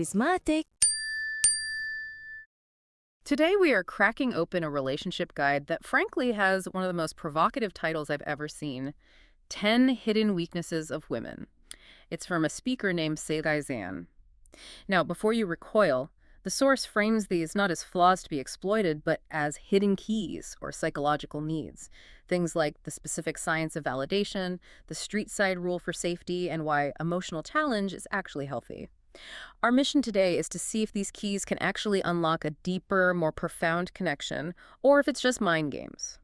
Karizmatik. Today we are cracking open a relationship guide that frankly has one of the most provocative titles I've ever seen, 10 Hidden Weaknesses of Women. It's from a speaker named Karizmatik. Now, before you recoil, the source frames these not as flaws to be exploited, but as hidden keys or psychological needs. Things like the specific science of validation, the street side rule for safety, and why emotional challenge is actually healthy. Our mission today is to see if these keys can actually unlock a deeper, more profound connection, or if it's just mind games.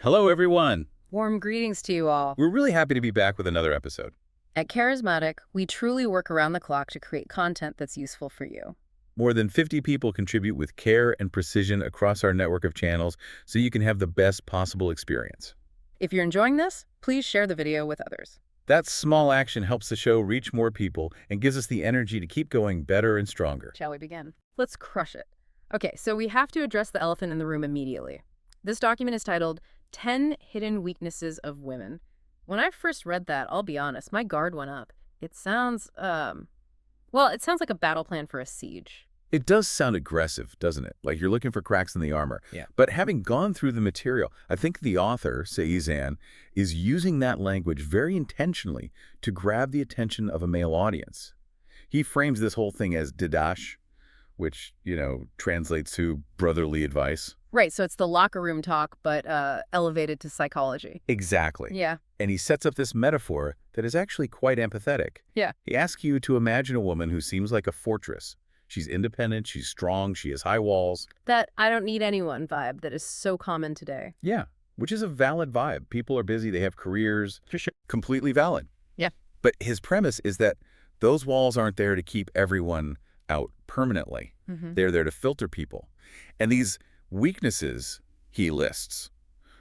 Hello, everyone. Warm greetings to you all. We're really happy to be back with another episode. At Karizmatik, we truly work around the clock to create content that's useful for you. More than 50 people contribute with care and precision across our network of channels so you can have the best possible experience. If you're enjoying this, please share the video with others. That small action helps the show reach more people and gives us the energy to keep going better and stronger. Shall we begin? Let's crush it. Okay, so we have to address the elephant in the room immediately. This document is titled 10 Hidden Weaknesses of Women. When I first read that, I'll be honest, my guard went up. It sounds, it sounds like a battle plan for a siege. It does sound aggressive, doesn't it? Like you're looking for cracks in the armor. Yeah. But having gone through the material, I think the author, Karizmatik, is using that language very intentionally to grab the attention of a male audience. He frames this whole thing as didash, which, translates to brotherly advice. Right, so it's the locker room talk, but elevated to psychology. Exactly. Yeah. And he sets up this metaphor that is actually quite empathetic. Yeah. He asks you to imagine a woman who seems like a fortress. She's independent, she's strong, she has high walls. That I don't need anyone vibe that is so common today. Yeah, which is a valid vibe. People are busy, they have careers. For sure. Completely valid. Yeah. But his premise is that those walls aren't there to keep everyone out permanently. They're there to filter people. And these weaknesses he lists,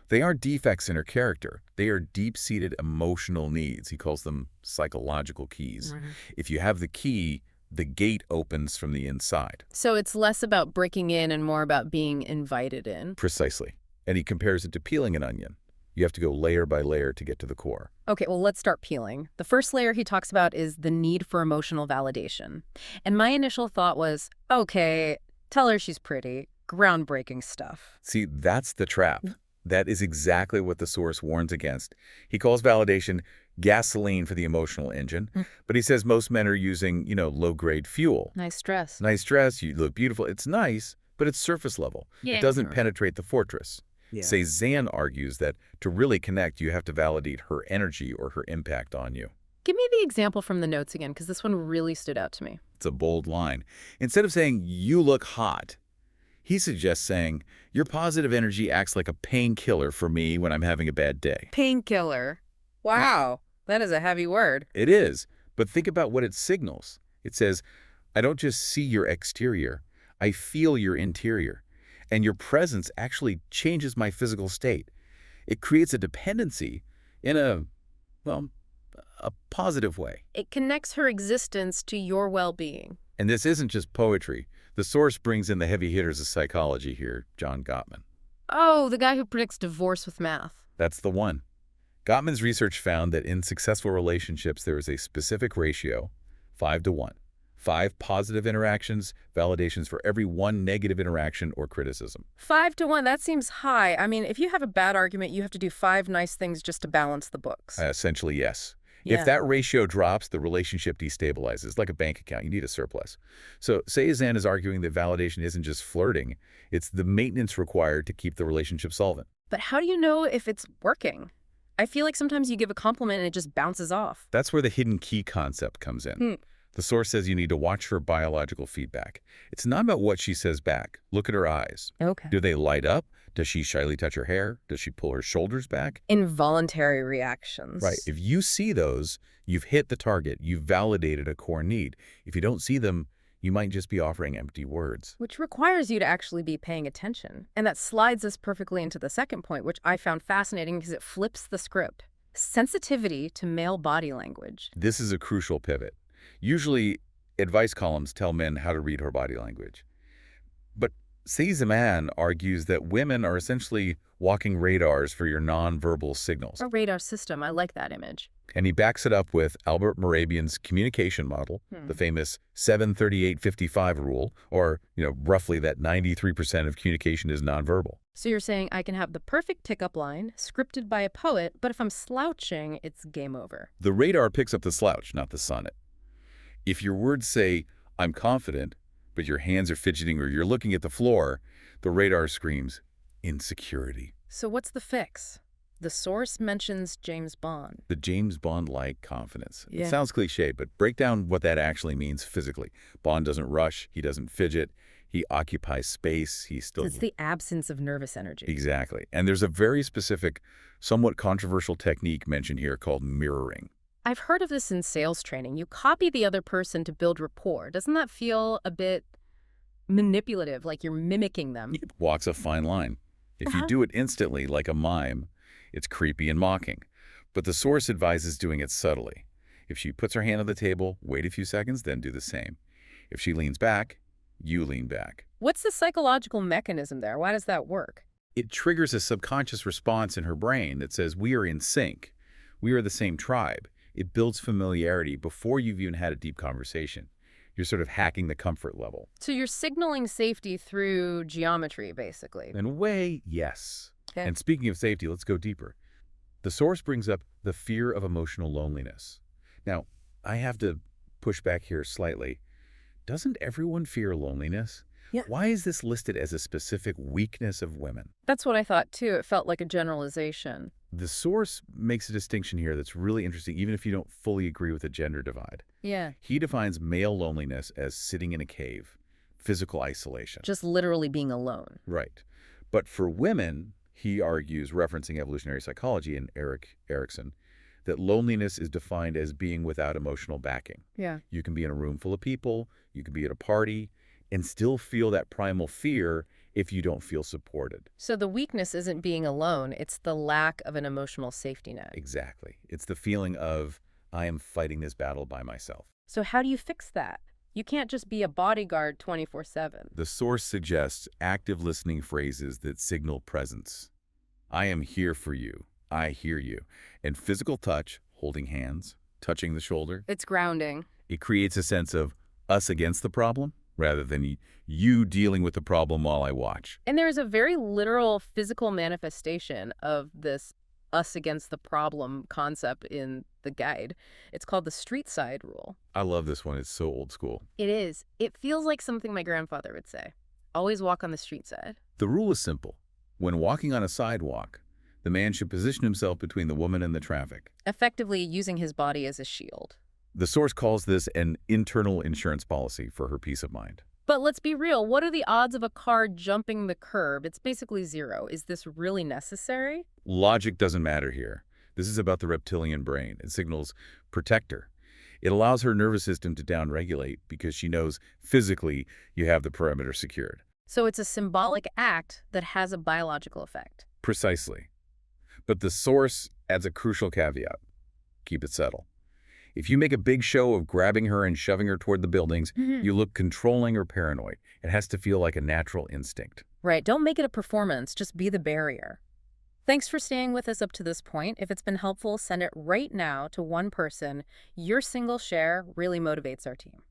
they aren't defects in her character. They are deep-seated emotional needs. He calls them psychological keys. If you have the key, the gate opens from the inside. So it's less about breaking in and more about being invited in. Precisely. And he compares it to peeling an onion. You have to go layer by layer to get to the core. Okay, well, let's start peeling. The first layer he talks about is the need for emotional validation. And my initial thought was, okay, tell her she's pretty. Groundbreaking stuff. See, that's the trap. That is exactly what the source warns against. He calls validation gasoline for the emotional engine, but he says most men are using, low-grade fuel. Nice dress. Nice dress, you look beautiful. It's nice, but it's surface level. Yeah. It doesn't penetrate the fortress. Yeah. Karizmatik argues that to really connect, you have to validate her energy or her impact on you. Give me the example from the notes again, because this one really stood out to me. It's a bold line. Instead of saying, you look hot, he suggests saying, your positive energy acts like a painkiller for me when I'm having a bad day. Painkiller. Wow, that is a heavy word. It is, but think about what it signals. It says, I don't just see your exterior, I feel your interior. And your presence actually changes my physical state. It creates a dependency in a positive way. It connects her existence to your well-being. And this isn't just poetry. The source brings in the heavy hitters of psychology here, John Gottman. Oh, the guy who predicts divorce with math. That's the one. Gottman's research found that in successful relationships, there is a specific ratio, 5-to-1. 5 positive interactions, validations for every 1 negative interaction or criticism. 5-to-1, that seems high. I mean, if you have a bad argument, you have to do 5 nice things just to balance the books. Essentially, yes. Yeah. If that ratio drops, the relationship destabilizes, like a bank account. You need a surplus. So Karizmatik is arguing that validation isn't just flirting. It's the maintenance required to keep the relationship solvent. But how do you know if it's working? I feel like sometimes you give a compliment and it just bounces off. That's where the hidden key concept comes in. The source says you need to watch for biological feedback. It's not about what she says back. Look at her eyes. Okay. Do they light up? Does she shyly touch her hair? Does she pull her shoulders back? Involuntary reactions. Right. If you see those, you've hit the target. You've validated a core need. If you don't see them, you might just be offering empty words. Which requires you to actually be paying attention. And that slides us perfectly into the second point, which I found fascinating because it flips the script. Sensitivity to male body language. This is a crucial pivot. Usually, advice columns tell men how to read her body language. But Karizmatik argues that women are essentially walking radars for your nonverbal signals. A radar system. I like that image. And he backs it up with Albert Morabian's communication model, the famous 738-55 rule, or, roughly that 93% of communication is nonverbal. So you're saying I can have the perfect pickup line, scripted by a poet, but if I'm slouching, it's game over. The radar picks up the slouch, not the sonnet. If your words say, I'm confident, but your hands are fidgeting or you're looking at the floor, the radar screams insecurity. So what's the fix? The source mentions James Bond. The James Bond-like confidence. Yeah. It sounds cliche, but break down what that actually means physically. Bond doesn't rush. He doesn't fidget. He occupies space. He's still... It's the absence of nervous energy. Exactly. And there's a very specific, somewhat controversial technique mentioned here called mirroring. I've heard of this in sales training. You copy the other person to build rapport. Doesn't that feel a bit manipulative, like you're mimicking them? It walks a fine line. If you do it instantly, like a mime, it's creepy and mocking. But the source advises doing it subtly. If she puts her hand on the table, wait a few seconds, then do the same. If she leans back, you lean back. What's the psychological mechanism there? Why does that work? It triggers a subconscious response in her brain that says, we are in sync. We are the same tribe. It builds familiarity before you've even had a deep conversation. You're sort of hacking the comfort level. So you're signaling safety through geometry, basically. In a way, yes. Okay. And speaking of safety, let's go deeper. The source brings up the fear of emotional loneliness. Now, I have to push back here slightly. Doesn't everyone fear loneliness? Yeah. Why is this listed as a specific weakness of women? That's what I thought, too. It felt like a generalization. The source makes a distinction here that's really interesting, even if you don't fully agree with the gender divide. Yeah. He defines male loneliness as sitting in a cave, physical isolation. Just literally being alone. Right. But for women, he argues, referencing evolutionary psychology and Erikson, that loneliness is defined as being without emotional backing. Yeah. You can be in a room full of people, you can be at a party, and still feel that primal fear if you don't feel supported. So the weakness isn't being alone, it's the lack of an emotional safety net. Exactly. It's the feeling of, I am fighting this battle by myself. So how do you fix that? You can't just be a bodyguard 24/7. The source suggests active listening phrases that signal presence. I am here for you. I hear you. And physical touch, holding hands, touching the shoulder, It's grounding. it creates a sense of us against the problem rather than you dealing with the problem while I watch. And there's a very literal physical manifestation of this us against the problem concept in the guide. It's called the street side rule. I love this one. It's so old school. It is. It feels like something my grandfather would say. Always walk on the street side. The rule is simple. When walking on a sidewalk, the man should position himself between the woman and the traffic. Effectively using his body as a shield. The source calls this an internal insurance policy for her peace of mind. But let's be real. What are the odds of a car jumping the curb? It's basically zero. Is this really necessary? Logic doesn't matter here. This is about the reptilian brain. It signals protector. It allows her nervous system to downregulate because she knows physically you have the perimeter secured. So it's a symbolic act that has a biological effect. Precisely. But the source adds a crucial caveat. Keep it subtle. If you make a big show of grabbing her and shoving her toward the buildings, you look controlling or paranoid. It has to feel like a natural instinct. Right. Don't make it a performance. Just be the barrier. Thanks for staying with us up to this point. If it's been helpful, send it right now to one person. Your single share really motivates our team.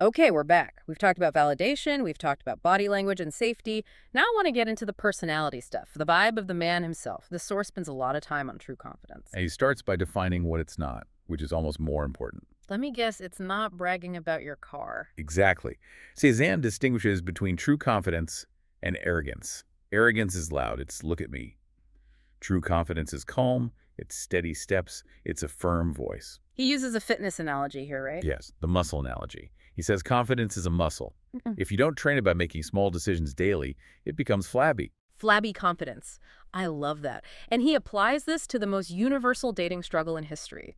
Okay, we're back. We've talked about validation. We've talked about body language and safety. Now I want to get into the personality stuff, the vibe of the man himself. The source spends a lot of time on true confidence. And he starts by defining what it's not, which is almost more important. Let me guess, it's not bragging about your car. Exactly. Cézanne distinguishes between true confidence and arrogance. Arrogance is loud. It's look at me. True confidence is calm. It's steady steps. It's a firm voice. He uses a fitness analogy here, right? Yes, the muscle analogy. He says confidence is a muscle. If you don't train it by making small decisions daily, it becomes flabby. Flabby confidence. I love that. And he applies this to the most universal dating struggle in history.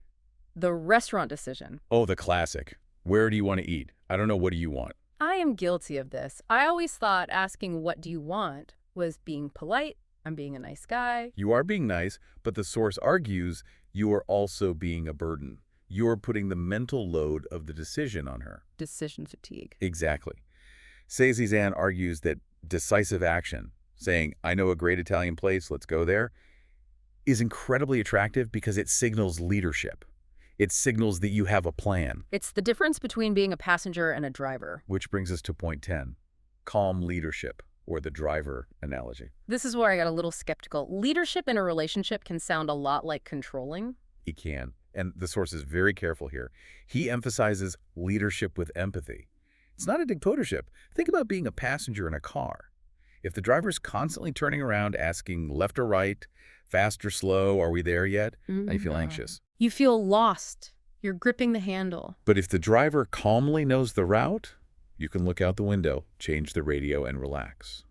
The restaurant decision. Oh, the classic. Where do you want to eat? I don't know. What do you want? I am guilty of this. I always thought asking what do you want was being polite. I'm being a nice guy. You are being nice, but the source argues you are also being a burden. You're putting the mental load of the decision on her. Decision fatigue. Exactly. Cézanne argues that decisive action, saying, I know a great Italian place, let's go there, is incredibly attractive because it signals leadership. It signals that you have a plan. It's the difference between being a passenger and a driver. Which brings us to point 10, calm leadership, or the driver analogy. This is where I got a little skeptical. Leadership in a relationship can sound a lot like controlling. It can. And the source is very careful here. He emphasizes leadership with empathy. It's not a dictatorship. Think about being a passenger in a car. If the driver's constantly turning around asking left or right, fast or slow, are we there yet? Now you feel anxious. You feel lost. You're gripping the handle. But if the driver calmly knows the route, you can look out the window, change the radio, and relax.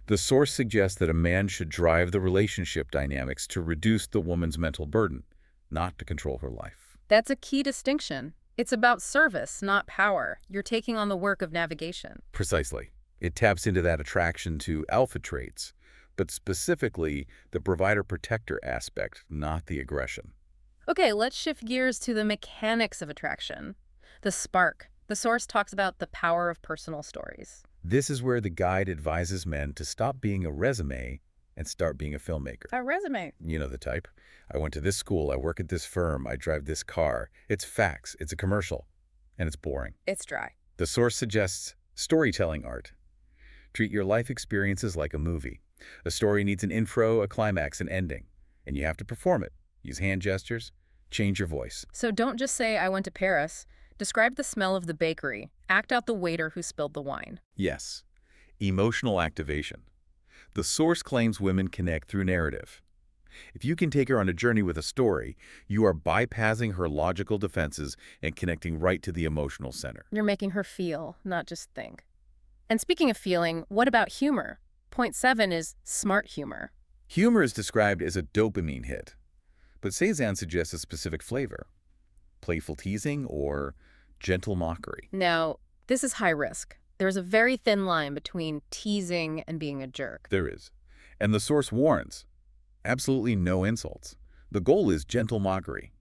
The source suggests that a man should drive the relationship dynamics to reduce the woman's mental burden, not to control her life. That's a key distinction. It's about service, not power. You're taking on the work of navigation. Precisely. It taps into that attraction to alpha traits, but specifically the provider-protector aspect, not the aggression. Okay, let's shift gears to the mechanics of attraction. The spark. The source talks about the power of personal stories. This is where the guide advises men to stop being a resume and start being a filmmaker. A resume. You know the type. I went to this school, I work at this firm, I drive this car. It's facts, it's a commercial, and it's boring. It's dry. The source suggests storytelling art. Treat your life experiences like a movie. A story needs an intro, a climax, an ending, and you have to perform it. Use hand gestures, change your voice. So don't just say, I went to Paris. Describe the smell of the bakery. Act out the waiter who spilled the wine. Yes. Emotional activation. The source claims women connect through narrative. If you can take her on a journey with a story, you are bypassing her logical defenses and connecting right to the emotional center. You're making her feel, not just think. And speaking of feeling, what about humor? Point 7 is smart humor. Humor is described as a dopamine hit, but Cezanne suggests a specific flavor. Playful teasing or gentle mockery. Now, this is high risk. There's a very thin line between teasing and being a jerk. There is. And the source warns. Absolutely no insults. The goal is gentle mockery.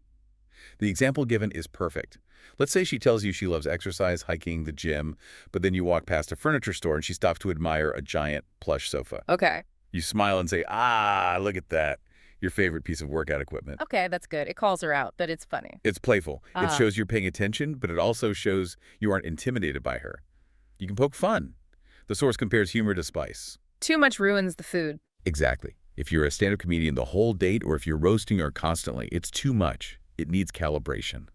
The example given is perfect. Let's say she tells you she loves exercise, hiking, the gym, but then you walk past a furniture store and she stops to admire a giant plush sofa. Okay. You smile and say, ah, look at that. Your favorite piece of workout equipment. Okay, that's good. It calls her out, but it's funny. It's playful. It shows you're paying attention, but it also shows you aren't intimidated by her. You can poke fun. The source compares humor to spice. Too much ruins the food. Exactly. If you're a stand-up comedian the whole date or if you're roasting her constantly, it's too much. It needs calibration.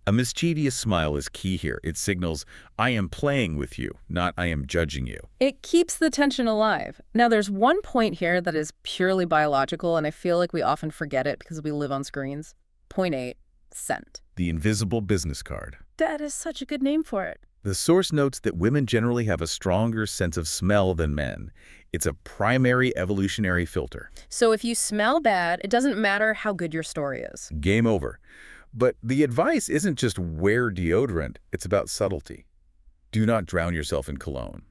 A mischievous smile is key here. It signals, I am playing with you, not I am judging you. It keeps the tension alive. Now, there's one point here that is purely biological, and I feel like we often forget it because we live on screens. Point 8, scent. The invisible business card. That is such a good name for it. The source notes that women generally have a stronger sense of smell than men. It's a primary evolutionary filter. So if you smell bad, it doesn't matter how good your story is. Game over. But the advice isn't just wear deodorant, it's about subtlety. Do not drown yourself in cologne.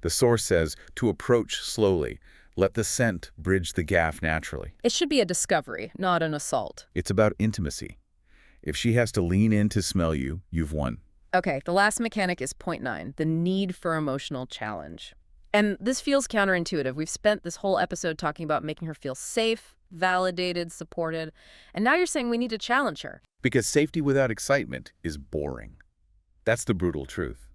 The source says to approach slowly. Let the scent bridge the gap naturally. It should be a discovery, not an assault. It's about intimacy. If she has to lean in to smell you, you've won. Okay, the last mechanic is point 9, the need for emotional challenge. And this feels counterintuitive. We've spent this whole episode talking about making her feel safe, validated, supported, and now you're saying we need to challenge her. Because safety without excitement is boring. That's the brutal truth.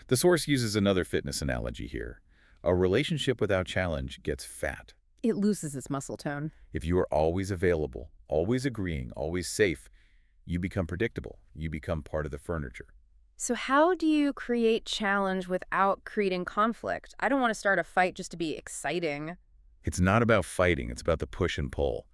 The source uses another fitness analogy here. A relationship without challenge gets fat. It loses its muscle tone. If you are always available, always agreeing, always safe, you become predictable. You become part of the furniture. So how do you create challenge without creating conflict? I don't want to start a fight just to be exciting. It's not about fighting. It's about the push and pull.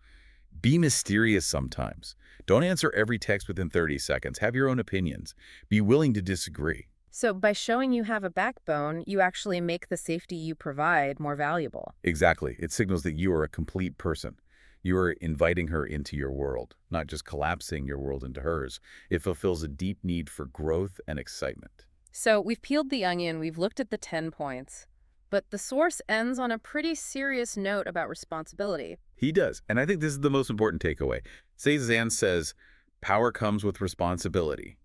Be mysterious sometimes. Don't answer every text within 30 seconds. Have your own opinions. Be willing to disagree. So by showing you have a backbone, you actually make the safety you provide more valuable. Exactly. It signals that you are a complete person. You are inviting her into your world, not just collapsing your world into hers. It fulfills a deep need for growth and excitement. So we've peeled the onion, we've looked at the 10 points, but the source ends on a pretty serious note about responsibility. He does, and I think this is the most important takeaway. Cezanne says, power comes with responsibility.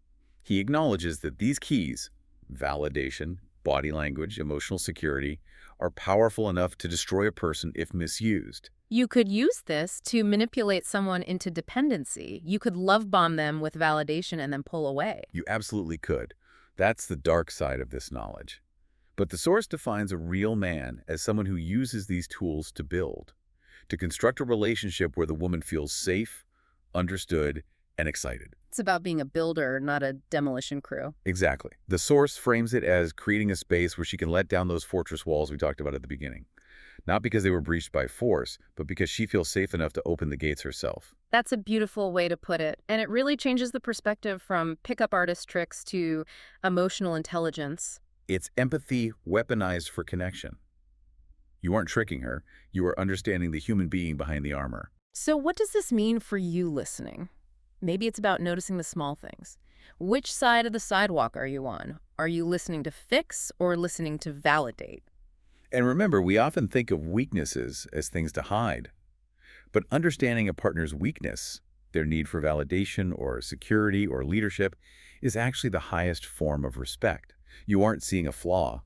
He acknowledges that these keys, validation, body language, emotional security, are powerful enough to destroy a person if misused. You could use this to manipulate someone into dependency. You could love bomb them with validation and then pull away. You absolutely could. That's the dark side of this knowledge. But the source defines a real man as someone who uses these tools to build, to construct a relationship where the woman feels safe, understood, and excited. It's about being a builder, not a demolition crew. Exactly. The source frames it as creating a space where she can let down those fortress walls we talked about at the beginning. Not because they were breached by force, but because she feels safe enough to open the gates herself. That's a beautiful way to put it. And it really changes the perspective from pickup artist tricks to emotional intelligence. It's empathy weaponized for connection. You aren't tricking her. You are understanding the human being behind the armor. So what does this mean for you listening? Maybe it's about noticing the small things. Which side of the sidewalk are you on? Are you listening to fix or listening to validate? And remember, we often think of weaknesses as things to hide. But understanding a partner's weakness, their need for validation or security or leadership, is actually the highest form of respect. You aren't seeing a flaw.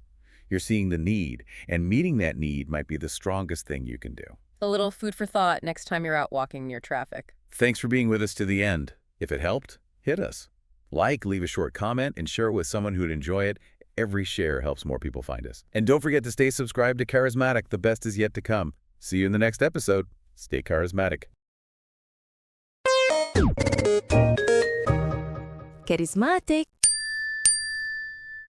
You're seeing the need, and meeting that need might be the strongest thing you can do. A little food for thought next time you're out walking near traffic. Thanks for being with us to the end. If it helped, hit us. Like, leave a short comment, and share it with someone who'd enjoy it. Every share helps more people find us. And don't forget to stay subscribed to Karizmatik. The best is yet to come. See you in the next episode. Stay charismatic. Karizmatik.